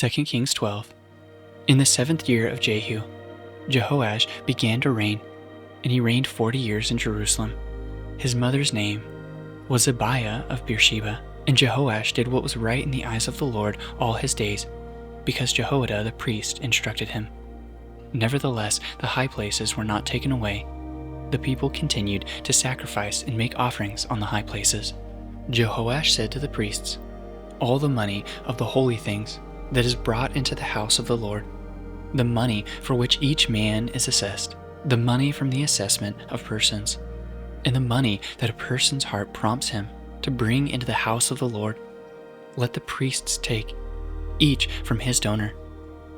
2 Kings 12. In the 7th year of Jehu, Joash began to reign, and he reigned 40 years in Jerusalem. His mother's name was Zibiah of Beersheba, and Joash did what was right in the eyes of the Lord all his days, because Jehoiada the priest instructed him. Nevertheless, the high places were not taken away. The people continued to sacrifice and make offerings on the high places. Joash said to the priests, "All the money of the holy things that is brought into the house of the Lord, the money for which each man is assessed, the money from the assessment of persons, and the money that a person's heart prompts him to bring into the house of the Lord, let the priests take, each from his donor,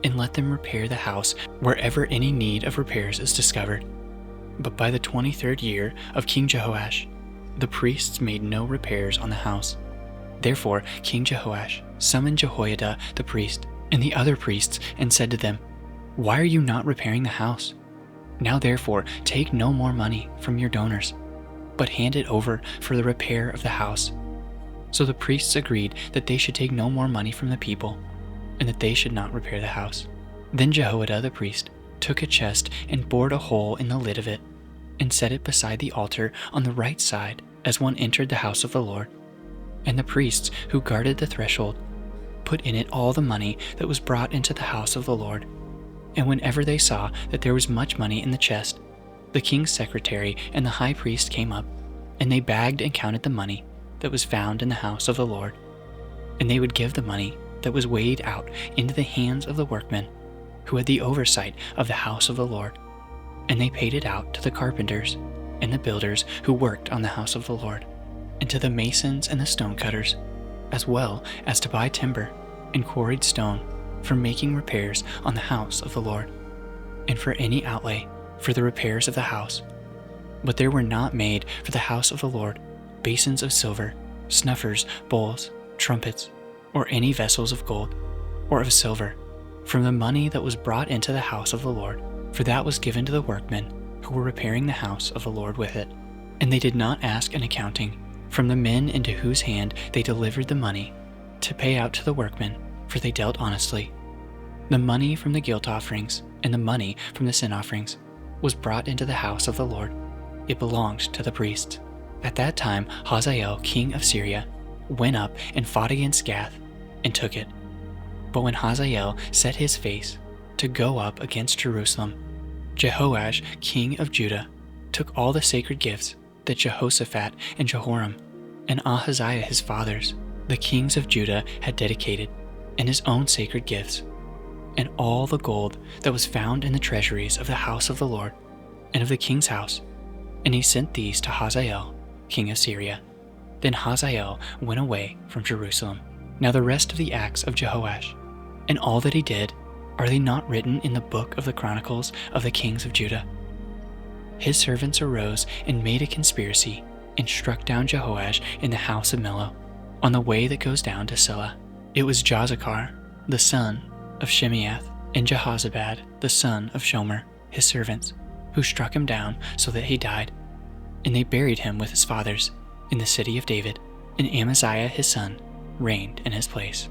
and let them repair the house wherever any need of repairs is discovered." But by the 23rd year of King Joash, the priests made no repairs on the house. Therefore King Joash summoned Jehoiada the priest and the other priests and said to them, "Why are you not repairing the house? Now therefore take no more money from your donors, but hand it over for the repair of the house." So the priests agreed that they should take no more money from the people, and that they should not repair the house. Then Jehoiada the priest took a chest and bored a hole in the lid of it, and set it beside the altar on the right side as one entered the house of the Lord. And the priests who guarded the threshold put in it all the money that was brought into the house of the Lord. And whenever they saw that there was much money in the chest, the king's secretary and the high priest came up, and they bagged and counted the money that was found in the house of the Lord. And they would give the money that was weighed out into the hands of the workmen who had the oversight of the house of the Lord. And they paid it out to the carpenters and the builders who worked on the house of the Lord, and to the masons and the stonecutters, as well as to buy timber and quarried stone for making repairs on the house of the Lord, and for any outlay for the repairs of the house. But there were not made for the house of the Lord basins of silver, snuffers, bowls, trumpets, or any vessels of gold or of silver from the money that was brought into the house of the Lord, for that was given to the workmen who were repairing the house of the Lord with it. And they did not ask an accounting from the men into whose hand they delivered the money to pay out to the workmen, for they dealt honestly. The money from the guilt offerings and the money from the sin offerings was brought into the house of the Lord. It belonged to the priests. At that time Hazael king of Syria went up and fought against Gath and took it. But when Hazael set his face to go up against Jerusalem, Jehoash king of Judah took all the sacred gifts that Jehoshaphat and Jehoram and Ahaziah his fathers, the kings of Judah, had dedicated, and his own sacred gifts, and all the gold that was found in the treasuries of the house of the Lord and of the king's house, and he sent these to Hazael king of Syria. Then Hazael went away from Jerusalem. Now the rest of the acts of Jehoash, and all that he did, are they not written in the book of the Chronicles of the kings of Judah? His servants arose and made a conspiracy, and struck down Jehoash in the house of Millo, on the way that goes down to Silla. It was Jozachar, the son of Shimeath, and Jehozabad, the son of Shomer, his servants, who struck him down so that he died. And they buried him with his fathers in the city of David, and Amaziah his son reigned in his place.